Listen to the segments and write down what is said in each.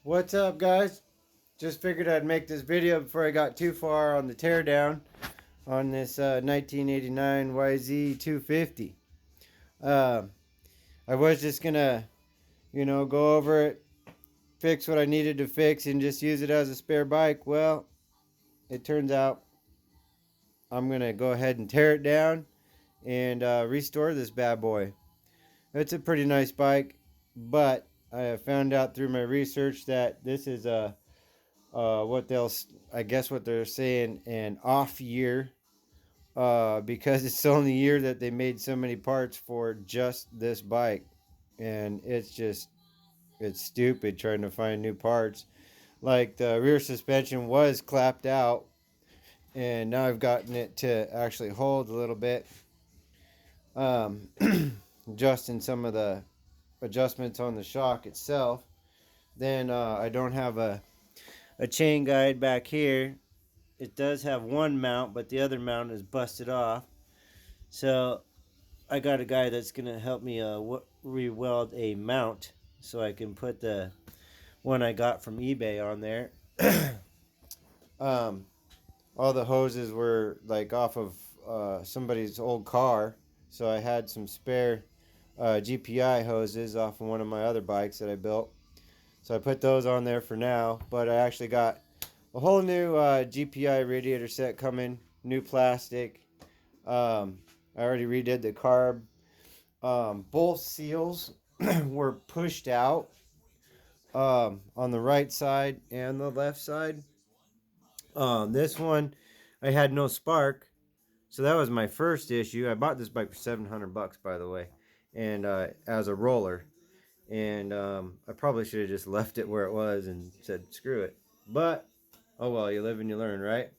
What's up, guys? Just figured I'd make this video before I got too far on the teardown on this 1989 YZ250. Uh, I was just gonna, go over it, fix what I needed to fix, and just use it as a spare bike. Well, it turns out I'm gonna go ahead and tear it down and restore this bad boy. It's a pretty nice bike, but I have found out through my research that this is a I guess what they're saying, an off year, because it's the only year that they made so many parts for just this bike, and it's stupid trying to find new parts. Like the rear suspension was clapped out, and now I've gotten it to actually hold a little bit, um, adjusting some of the adjustments on the shock itself. Then I don't have a chain guide back here. It does have one mount, but the other mount is busted off. So I got a guy that's going to help me re-weld a mount so I can put the one I got from eBay on there. um, all the hoses were like off of somebody's old car, so I had some spare GPI hoses off of one of my other bikes that I built. So I put those on there for now, but I actually got a whole new GPI radiator set coming, new plastic. I already redid the carb. Both seals were pushed out on the right side and the left side. This one, I had no spark, so that was my first issue. I bought this bike for $700, by the way, and as a roller. And I probably should have just left it where it was and said screw it. But oh well, you live and you learn, right?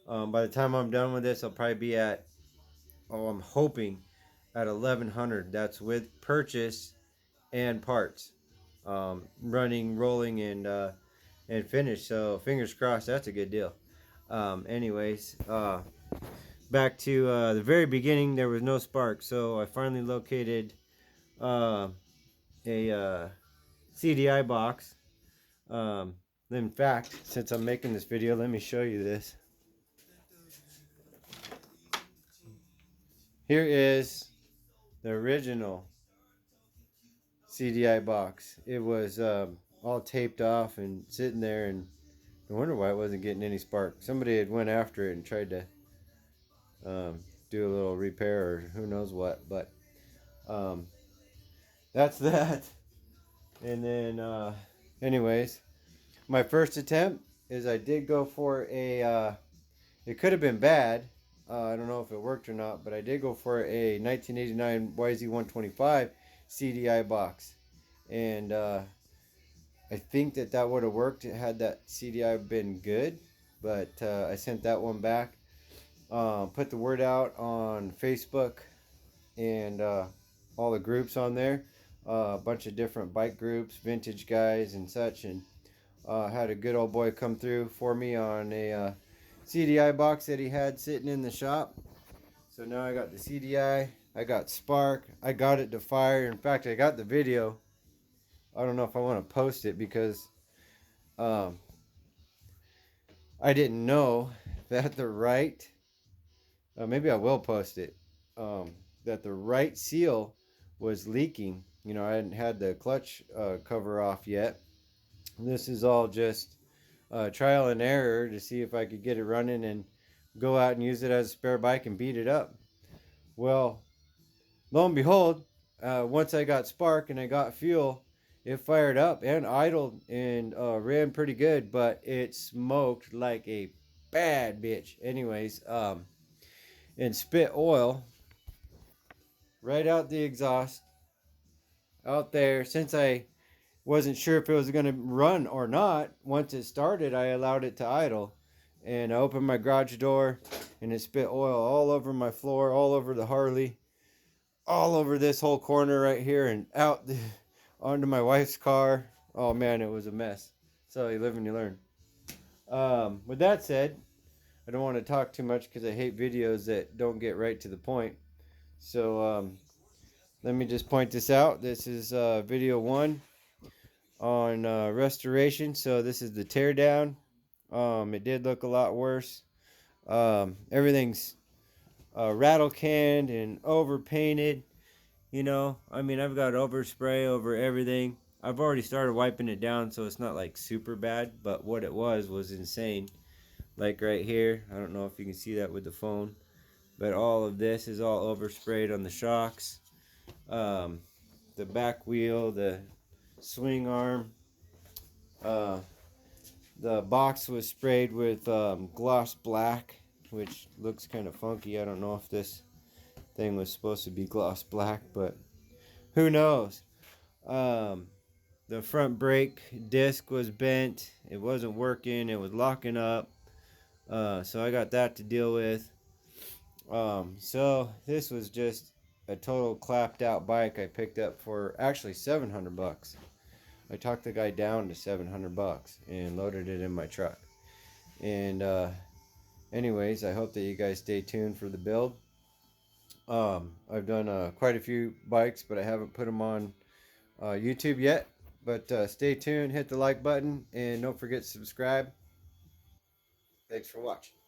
By the time I'm done with this, I'll probably be at, I'm hoping, at 1100. That's with purchase and parts, running, rolling, and finish. So fingers crossed, that's a good deal. Anyways, back to the very beginning. There was no spark, so I finally located a CDI box. In fact, since I'm making this video, let me show you this. Here is the original CDI box. It was all taped off and sitting there, and I wonder why it wasn't getting any spark. Somebody had went after it and tried to do a little repair or who knows what, but that's that. And then anyways, my first attempt is I did go for a it could have been bad. I don't know if it worked or not, but I did go for a 1989 YZ125 CDI box, and I think that would have worked had that CDI been good, but I sent that one back. Put the word out on Facebook and all the groups on there, a bunch of different bike groups, vintage guys and such, and had a good old boy come through for me on a CDI box that he had sitting in the shop. So now I got the CDI, I got spark, I got it to fire. In fact, I got the video. I don't know if I want to post it because I didn't know that the right, maybe I will post it, that the right seal was leaking. I hadn't had the clutch cover off yet. This is all just trial and error to see if I could get it running and go out and use it as a spare bike and beat it up. Well, lo and behold, once I got spark and I got fuel, it fired up and idled and ran pretty good, but it smoked like a bad bitch. Anyways, and spit oil right out the exhaust out there. Since I wasn't sure if it was going to run or not, once it started, I allowed it to idle. And I opened my garage door, and it spit oil all over my floor, all over the Harley, all over this whole corner right here, and out onto my wife's car. Oh man, it was a mess. So you live and you learn. With that said, I don't want to talk too much because I hate videos that don't get right to the point. So let me just point this out. This is video 1 on restoration. So this is the teardown. It did look a lot worse. Everything's rattle canned and over painted. You know, I mean, I've got overspray over everything. I've already started wiping it down, so it's not like super bad, but what it was insane. Like right here, I don't know if you can see that with the phone, but all of this is all oversprayed on the shocks, um, the back wheel, the swing arm. Uh, the box was sprayed with gloss black, which looks kind of funky. I don't know if this thing was supposed to be gloss black, but who knows? Um, the front brake disc was bent. It wasn't working. It was locking up. So I got that to deal with. So this was just a total clapped out bike I picked up for actually 700 bucks. I talked the guy down to 700 bucks and loaded it in my truck. And anyways, I hope that you guys stay tuned for the build. I've done quite a few bikes, but I haven't put them on YouTube yet. But stay tuned, hit the like button, and don't forget to subscribe. Thanks for watching.